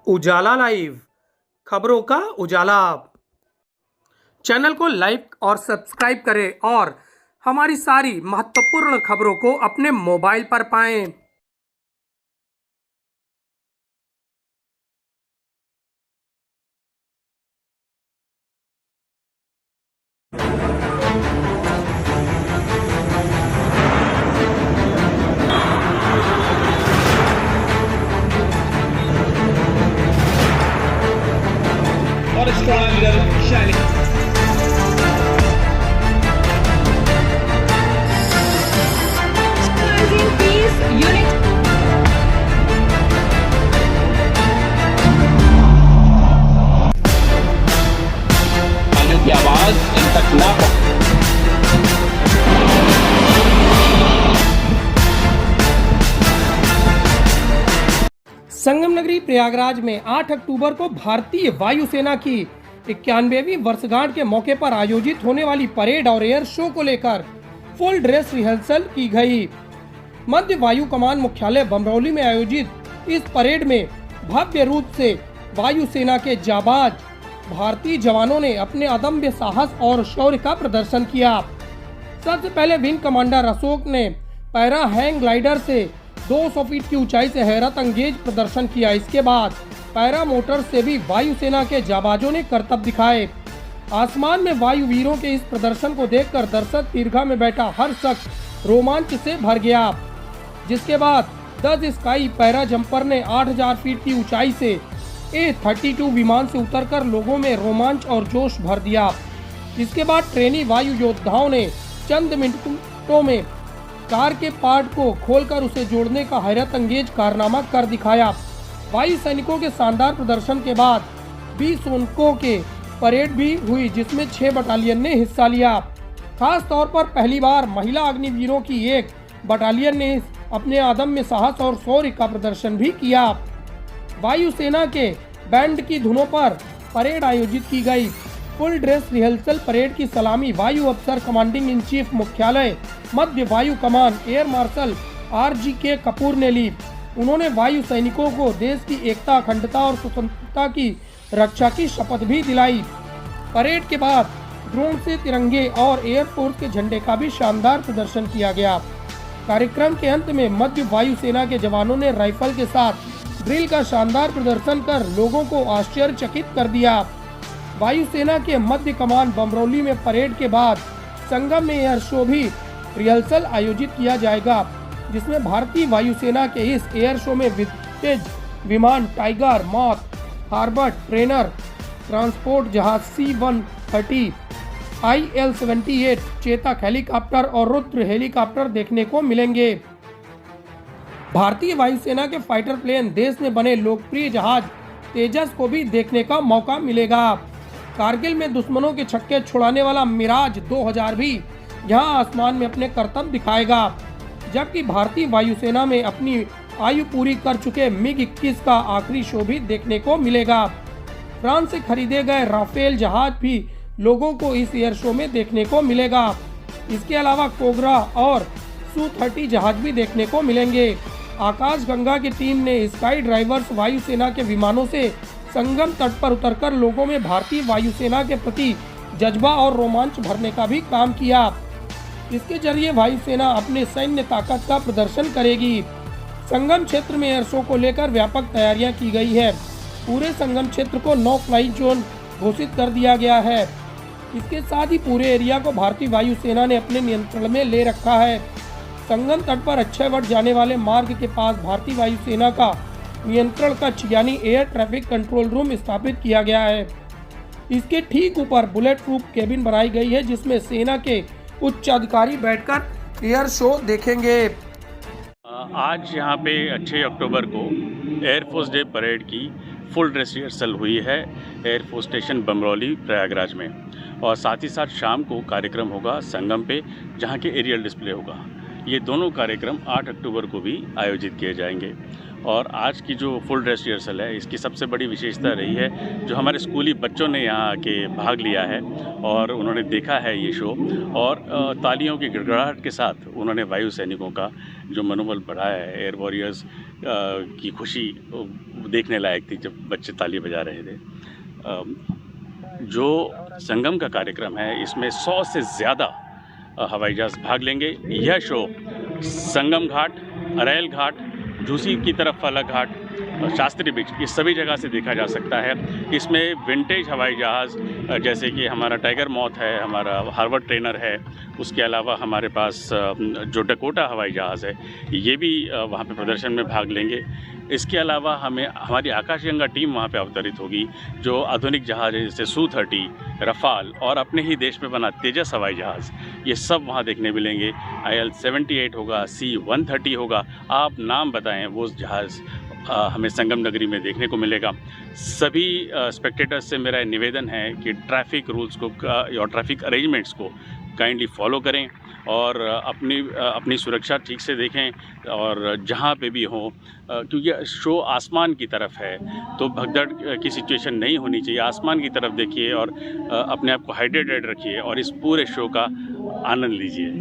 उजाला live, खबरों का उजाला। Channel को लाइक और सब्सक्राइब करें और हमारी सारी महत्वपूर्ण खबरों को अपने मोबाइल पर पाएं। और strong leader shining Peace unit तालियों की आवाज इन तक ना पहुंचे। संगम नगरी प्रयागराज में 8 अक्टूबर को भारतीय वायुसेना की 91वीं वर्षगांठ के मौके पर आयोजित होने वाली परेड और एयर शो को लेकर फुल ड्रेस रिहर्सल की गई। मध्य वायु कमान मुख्यालय बमरौली में आयोजित इस परेड में भव्य रूप से वायुसेना के जाबाज भारतीय जवानों ने अपने अदम्य साहस और शौर्य का प्रदर्शन किया। सबसे पहले विंग कमांडर अशोक ने पैरा हैंग ग्लाइडर से 200 फीट की ऊंचाई से हैरत अंगेज प्रदर्शन किया। इसके बाद पैरा मोटर से भी वायुसेना के जाबाजों ने करतब दिखाए। आसमान में वायु वीरों के इस प्रदर्शन को देखकर दर्शक दीर्घा में बैठा हर शख्स रोमांच से भर गया। जिसके बाद 10 स्काई पैरा जंपर ने 8000 फीट की ऊंचाई से A-32 विमान से उतरकर लोगों में रोमांच और जोश भर दिया। इसके बाद ट्रेनी वायु योद्धाओं ने चंद मिनटों में कार के पार्ट को खोलकर उसे जोड़ने का हैरत अंगेज कारनामा कर दिखाया। वायु सैनिकों के शानदार प्रदर्शन के बाद 20 सैनिकों के परेड भी हुई, जिसमें 6 बटालियन ने हिस्सा लिया। खास तौर पर पहली बार महिला अग्निवीरों की एक बटालियन ने अपने अदम्य साहस और शौर्य का प्रदर्शन भी किया। वायुसेना के बैंड की धुनों पर परेड आयोजित की गई। फुल ड्रेस रिहर्सल परेड की सलामी वायु अफसर कमांडिंग इन चीफ मुख्यालय मध्य वायु कमान एयर मार्शल RGK कपूर ने ली। उन्होंने वायु सैनिकों को देश की एकता, अखंडता और स्वतंत्रता की रक्षा की शपथ भी दिलाई। परेड के बाद ड्रोन से तिरंगे और एयरफोर्स के झंडे का भी शानदार प्रदर्शन किया गया। कार्यक्रम के अंत में मध्य वायुसेना के जवानों ने राइफल के साथ ड्रिल का शानदार प्रदर्शन कर लोगों को आश्चर्यचकित कर दिया। वायुसेना के मध्य कमान बमरौली में परेड के बाद संगम में एयर शो भी रिहर्सल आयोजित किया जाएगा, जिसमें भारतीय वायुसेना के इस एयर शो में विंटेज विमान tiger, moth, harbour trainer, transport जहाज C-130, IL-78 चेतक हेलीकॉप्टर और रुद्र हेलीकॉप्टर देखने को मिलेंगे। भारतीय वायुसेना के फाइटर प्लेन, देश में बने लोकप्रिय जहाज तेजस को भी देखने का मौका मिलेगा। कारगिल में दुश्मनों के छक्के छुड़ाने वाला मिराज 2000 भी यहां आसमान में अपने करतब दिखाएगा, जबकि भारतीय वायुसेना में अपनी आयु पूरी कर चुके MiG-21 का आखिरी शो भी देखने को मिलेगा। फ्रांस से खरीदे गए राफेल जहाज भी लोगों को इस एयर शो में देखने को मिलेगा। इसके अलावा कोबरा और Su-30 जहाज भी देखने को मिलेंगे। आकाशगंगा की टीम ने स्काई ड्राइवर्स वायुसेना के विमानों से संगम तट पर उतरकर लोगों में भारतीय वायुसेना के प्रति जज्बा और रोमांच भरने का भी काम किया। इसके जरिए वायुसेना अपने सैन्य ताकत का प्रदर्शन करेगी। संगम क्षेत्र में एयर शो को लेकर व्यापक तैयारियां की गई है। पूरे संगम क्षेत्र को नो फ्लाई जोन घोषित कर दिया गया है। इसके साथ ही पूरे एरिया को भारतीय वायुसेना ने अपने नियंत्रण में ले रखा है। संगम तट पर अक्षयवट जाने वाले मार्ग के पास भारतीय वायुसेना का नियंत्रण कक्ष यानी एयर ट्रैफिक कंट्रोल रूम स्थापित किया गया है। इसके ठीक ऊपर बुलेट प्रूफ केबिन बनाई गई है, जिसमें सेना के उच्च अधिकारी बैठकर एयर शो देखेंगे। आज यहाँ पे 6 अक्टूबर को एयरफोर्स डे परेड की फुल ड्रेस रिहर्सल हुई है एयरफोर्स स्टेशन बमरौली प्रयागराज में, और साथ ही साथ शाम को कार्यक्रम होगा संगम पे, जहाँ के एरियल डिस्प्ले होगा। ये दोनों कार्यक्रम 8 अक्टूबर को भी आयोजित किए जाएंगे। और आज की जो फुल ड्रेस रिहर्सल है इसकी सबसे बड़ी विशेषता रही है जो हमारे स्कूली बच्चों ने यहाँ आके भाग लिया है और उन्होंने देखा है ये शो और तालियों की गड़गड़ाहट के साथ उन्होंने वायु सैनिकों का जो मनोबल बढ़ाया है, एयर वॉरियर्स की खुशी देखने लायक थी जब बच्चे ताली बजा रहे थे। जो संगम का कार्यक्रम है इसमें 100 से ज़्यादा हवाई जहाज़ भाग लेंगे। यह शो संगम घाट, अरैल घाट, झूसी की तरफ वाला घाट, शास्त्री बीच, ये सभी जगह से देखा जा सकता है। इसमें विंटेज हवाई जहाज़ जैसे कि हमारा टाइगर मॉथ है, हमारा हार्वर्ड ट्रेनर है, उसके अलावा हमारे पास जो डकोटा हवाई जहाज़ है ये भी वहाँ पे प्रदर्शन में भाग लेंगे। इसके अलावा हमारी आकाशगंगा टीम वहाँ पे अवतरित होगी जो आधुनिक जहाज़ है जैसे सू-30, रफ़ाल और अपने ही देश में बना तेजस हवाई जहाज़, ये सब वहाँ देखने मिलेंगे। IL-78 होगा, C-130 होगा, आप नाम बताएं वो जहाज़ हमें संगम नगरी में देखने को मिलेगा। सभी स्पेक्टेटर्स से मेरा निवेदन है कि ट्रैफिक रूल्स को और ट्रैफिक अरेंजमेंट्स को काइंडली फॉलो करें और अपनी सुरक्षा ठीक से देखें और जहाँ पे भी हो, क्योंकि शो आसमान की तरफ है तो भगदड़ की सिचुएशन नहीं होनी चाहिए। आसमान की तरफ देखिए और अपने आप को हाइड्रेटेड रखिए और इस पूरे शो का आनंद लीजिए।